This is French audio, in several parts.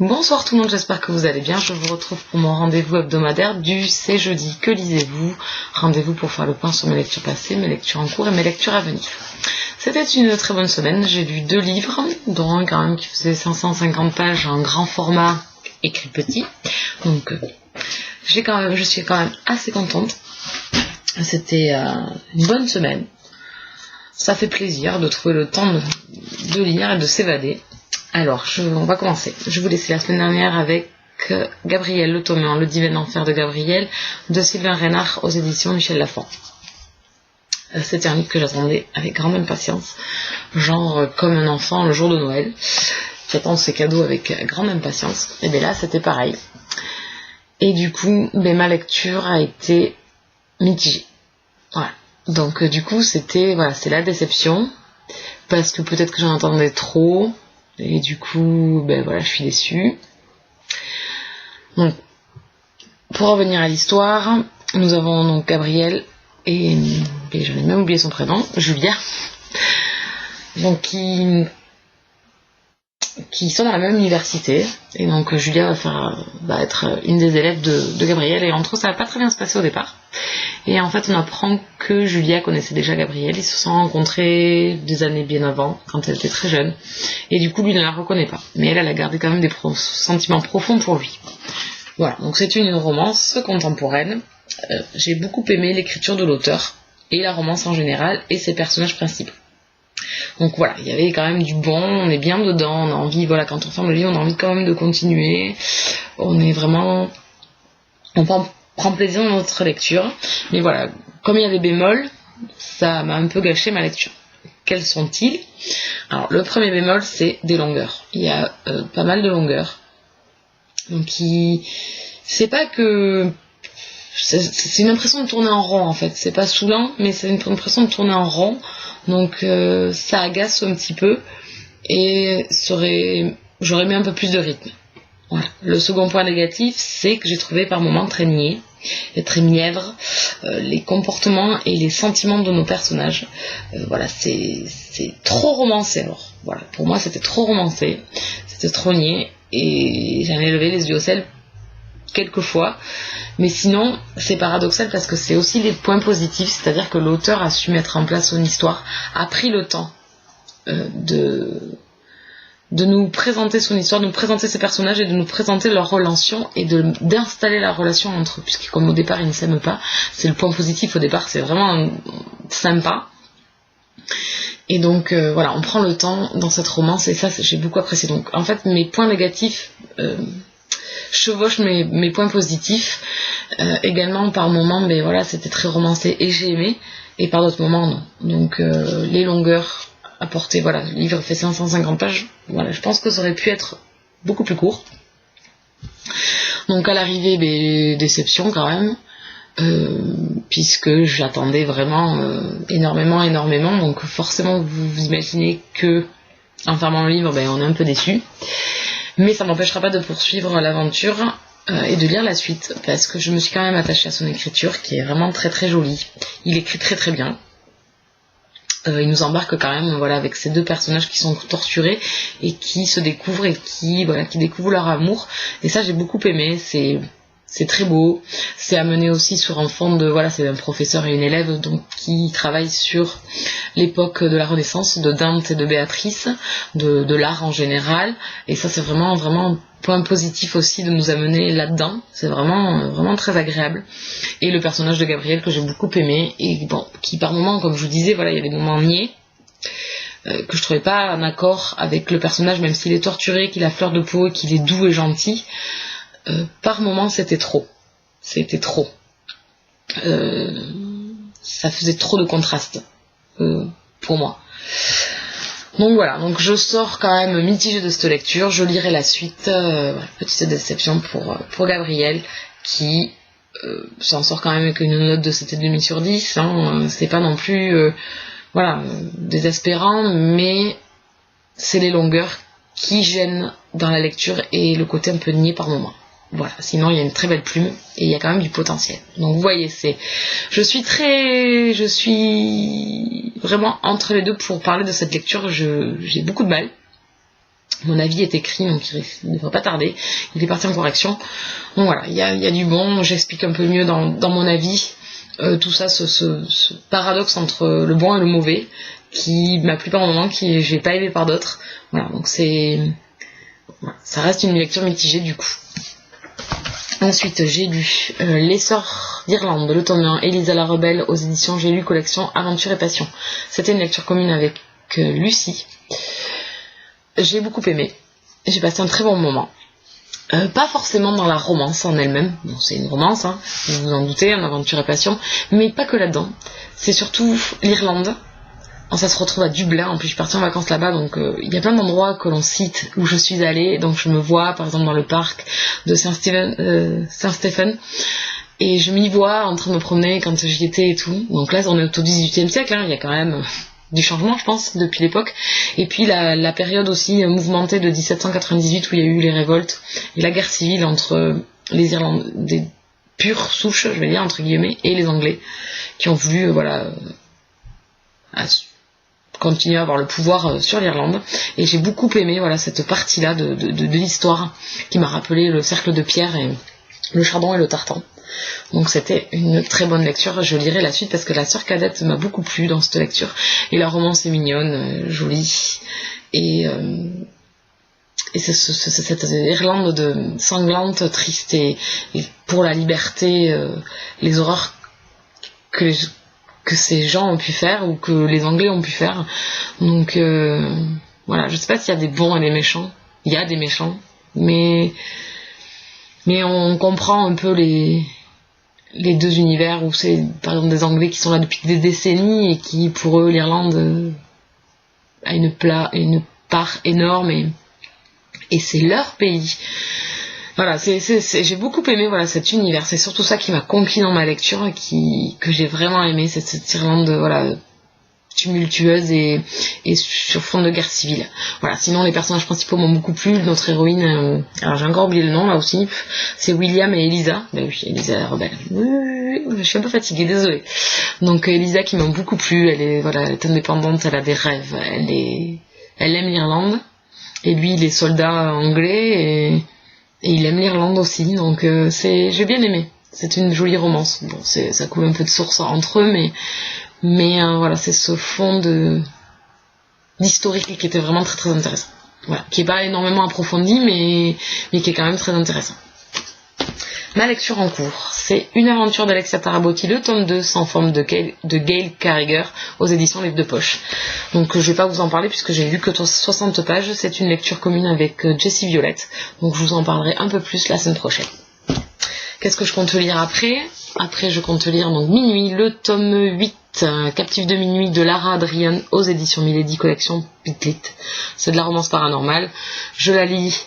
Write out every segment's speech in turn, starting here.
Bonsoir tout le monde, j'espère que vous allez bien. Je vous retrouve pour mon rendez-vous hebdomadaire du C'est jeudi. Que lisez-vous? Rendez-vous pour faire le point sur mes lectures passées, mes lectures en cours et mes lectures à venir. C'était une très bonne semaine. J'ai lu 2 livres, dont un quand même qui faisait 550 pages en grand format, écrit petit. Donc je suis quand même assez contente. C'était une bonne semaine. Ça fait plaisir de trouver le temps de lire et de s'évader. Alors, on va commencer. Je vous laissais la semaine dernière avec Gabriel, le tome 1, Le divin enfer de Gabriel, de Sylvain Reynard aux éditions Michel Lafon. C'était un livre que j'attendais avec grande impatience, genre comme un enfant le jour de Noël, qui attend ses cadeaux avec grande impatience. Et bien là, c'était pareil. Et du coup, ma lecture a été mitigée. Voilà. Donc du coup, c'est la déception, parce que peut-être que j'en attendais trop. Et du coup, je suis déçue. Donc, pour revenir à l'histoire, nous avons donc Gabriel et j'en ai même oublié son prénom, Julia, donc qui sont dans la même université. Et donc Julia va être une des élèves de Gabriel, et entre eux ça va pas très bien se passer au départ. Et en fait on apprend que Julia connaissait déjà Gabriel, ils se sont rencontrés des années bien avant, quand elle était très jeune, et du coup lui ne la reconnaît pas, mais elle a gardé quand même des sentiments profonds pour lui. Voilà, donc c'est une romance contemporaine. J'ai beaucoup aimé l'écriture de l'auteur, et la romance en général, et ses personnages principaux. Donc voilà, il y avait quand même du bon, on est bien dedans, on a envie, quand on ferme le livre, on a envie quand même de continuer, on prend plaisir dans notre lecture. Mais voilà, comme il y a des bémols, ça m'a un peu gâché ma lecture. Quels sont-ils? Alors le premier bémol, c'est des longueurs. Il y a pas mal de longueurs. Donc c'est pas que... C'est une impression de tourner en rond en fait, c'est pas saoulant, mais c'est une impression de tourner en rond, donc ça agace un petit peu, et j'aurais mis un peu plus de rythme. Voilà. Le second point négatif, c'est que j'ai trouvé par moments très niais et très mièvre les comportements et les sentiments de nos personnages. C'est trop romancé. Alors voilà, pour moi c'était trop romancé, c'était trop niais, et j'en ai levé les yeux au ciel quelques fois. Mais sinon, c'est paradoxal parce que c'est aussi des points positifs, c'est-à-dire que l'auteur a su mettre en place son histoire, a pris le temps de nous présenter son histoire, de nous présenter ses personnages et de nous présenter leur relation, et d'installer la relation entre eux, puisque comme au départ ils ne s'aiment pas, c'est le point positif au départ, c'est vraiment sympa. Et donc on prend le temps dans cette romance, et ça j'ai beaucoup apprécié. Donc en fait mes points négatifs chevauche mes points positifs. Également par moments c'était très romancé et j'ai aimé, et par d'autres moments non. Donc les longueurs apportées, le livre fait 550 pages, je pense que ça aurait pu être beaucoup plus court. Donc à l'arrivée, déception quand même, puisque j'attendais vraiment énormément, donc forcément vous imaginez que en fermant le livre on est un peu déçu. Mais ça m'empêchera pas de poursuivre l'aventure et de lire la suite, parce que je me suis quand même attachée à son écriture, qui est vraiment très très jolie. Il écrit très très bien. Il nous embarque quand même avec ces 2 personnages qui sont torturés et qui se découvrent, et qui découvrent leur amour. Et ça j'ai beaucoup aimé, c'est très beau. C'est amené aussi sur un fond de... c'est un professeur et une élève donc qui travaillent sur l'époque de la Renaissance, de Dante et de Béatrice, de l'art en général. Et ça, c'est vraiment un point positif aussi de nous amener là-dedans. C'est vraiment très agréable. Et le personnage de Gabriel que j'ai beaucoup aimé, et qui par moments, comme je vous disais, il y a des moments niais, que je trouvais pas en accord avec le personnage, même s'il est torturé, qu'il a fleur de peau et qu'il est doux et gentil. Par moments c'était trop, ça faisait trop de contraste pour moi. Donc voilà, je sors quand même mitigée de cette lecture. Je lirai la suite. Petite déception pour Gabriel, qui s'en sort quand même avec une note de 7,5 sur 10, c'est pas non plus désespérant, mais c'est les longueurs qui gênent dans la lecture, et le côté un peu niais par moment. Voilà, sinon il y a une très belle plume et il y a quand même du potentiel. Donc vous voyez, je suis vraiment entre les deux pour parler de cette lecture. J'ai beaucoup de mal. Mon avis est écrit, donc il ne devrait pas tarder. Il est parti en correction. Donc voilà, il y a du bon. J'explique un peu mieux dans mon avis tout ça, ce paradoxe entre le bon et le mauvais, qui, la plupart du moment, qui j'ai pas aimé par d'autres. Voilà, donc ça reste une lecture mitigée du coup. Ensuite, j'ai lu Les Sœurs d'Irlande, le tome 1, Elisa la Rebelle, aux éditions J'ai lu, collection Aventure et Passion. C'était une lecture commune avec Lucie. J'ai beaucoup aimé. J'ai passé un très bon moment. Pas forcément dans la romance en elle-même. Bon, c'est une romance, hein, vous vous en doutez, en Aventure et Passion. Mais pas que là-dedans. C'est surtout l'Irlande. Ça se retrouve à Dublin, en plus je suis partie en vacances là-bas, donc il y a plein d'endroits que l'on cite où je suis allée, donc je me vois par exemple dans le parc de Saint-Stephen, et je m'y vois en train de me promener quand j'y étais et tout. Donc là on est au XVIIIe siècle, hein, il y a quand même du changement je pense depuis l'époque, et puis la période aussi mouvementée de 1798 où il y a eu les révoltes et la guerre civile entre les Irlandais, des pures souches je vais dire entre guillemets, et les Anglais qui ont voulu continuer à avoir le pouvoir sur l'Irlande, et j'ai beaucoup aimé cette partie-là de l'histoire qui m'a rappelé le cercle de pierre et le chardon et le tartan. Donc c'était une très bonne lecture, je lirai la suite parce que la sœur cadette m'a beaucoup plu dans cette lecture, et la romance est mignonne, jolie, et c'est cette Irlande sanglante, triste, et pour la liberté, les horreurs que ces gens ont pu faire ou que les Anglais ont pu faire. Donc voilà, je sais pas s'il y a des bons et des méchants. Il y a des méchants, mais on comprend un peu les deux univers où c'est par exemple des Anglais qui sont là depuis des décennies et qui pour eux l'Irlande a une part énorme et c'est leur pays. Voilà, j'ai beaucoup aimé cet univers, c'est surtout ça qui m'a conquis dans ma lecture et que j'ai vraiment aimé, cette Irlande tumultueuse et sur fond de guerre civile. Voilà, sinon les personnages principaux m'ont beaucoup plu, notre héroïne, alors j'ai encore oublié le nom là aussi, c'est William et Elisa. Ben oui, Elisa la rebelle. Oui, je suis un peu fatiguée, désolée. Donc Elisa qui m'a beaucoup plu, elle est indépendante, elle a des rêves, elle aime l'Irlande, et lui il est soldat anglais et il aime l'Irlande aussi, donc j'ai bien aimé. C'est une jolie romance. Bon, ça coule un peu de source entre eux, mais voilà, c'est ce fond d'historique qui était vraiment très très intéressant. Voilà, qui est pas énormément approfondi, mais qui est quand même très intéressant. Ma lecture en cours, c'est Une aventure d'Alexia Tarabotti, le tome 2, sans forme de Gail Carriger, aux éditions Livre de Poche. Donc je vais pas vous en parler puisque j'ai lu que 60 pages, c'est une lecture commune avec Jessie Violette, donc je vous en parlerai un peu plus la semaine prochaine. Qu'est-ce que je compte lire après ? Après je compte lire donc Minuit, le tome 8, Captif de minuit de Lara Adrian, aux éditions Milady, collection Pitlit. C'est de la romance paranormale, je la lis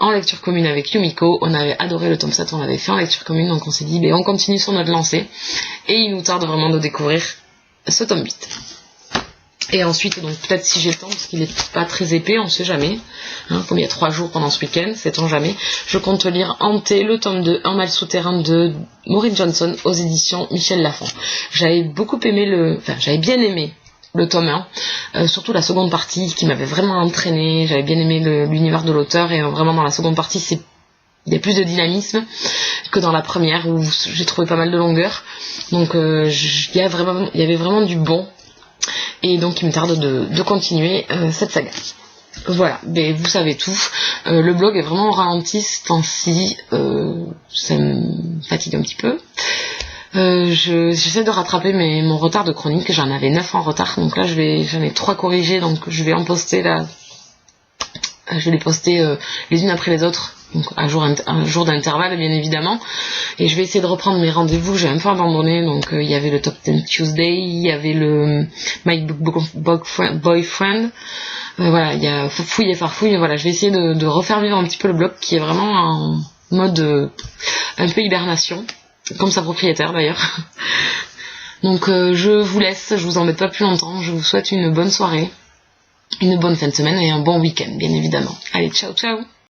en lecture commune avec Yumiko. On avait adoré le tome 7, on l'avait fait en lecture commune, donc on s'est dit on continue sur notre lancée, et il nous tarde vraiment de découvrir ce tome 8. Et ensuite, donc peut-être si j'ai le temps, parce qu'il est pas très épais, on sait jamais, comme il y a 3 jours pendant ce week-end, sait-on jamais, je compte lire Hanté, le tome 2, Un mal souterrain de Maureen Johnson, aux éditions Michel Lafon. J'avais bien aimé le tome 1, surtout la seconde partie qui m'avait vraiment entraîné, j'avais bien aimé l'univers de l'auteur, et vraiment dans la seconde partie il y a plus de dynamisme que dans la première où j'ai trouvé pas mal de longueur, donc il y avait vraiment du bon, et donc il me tarde de continuer cette saga. Voilà, mais vous savez tout, le blog est vraiment au ralenti ce temps-ci, ça me fatigue un petit peu. J'essaie de rattraper mon retard de chronique, j'en avais 9 en retard, donc là j'en ai 3 corrigés, donc je vais en poster là, je vais les poster les unes après les autres, donc un jour d'intervalle bien évidemment, et je vais essayer de reprendre mes rendez-vous, j'ai un peu abandonné, donc il y avait le Top 10 Tuesday, il y avait le My Boyfriend, voilà, il y a Fouille et Farfouille, voilà, je vais essayer de refaire vivre un petit peu le blog qui est vraiment en mode un peu hibernation, comme sa propriétaire d'ailleurs. Donc je vous laisse, je vous embête pas plus longtemps, je vous souhaite une bonne soirée, une bonne fin de semaine et un bon week-end bien évidemment. Allez, ciao ciao.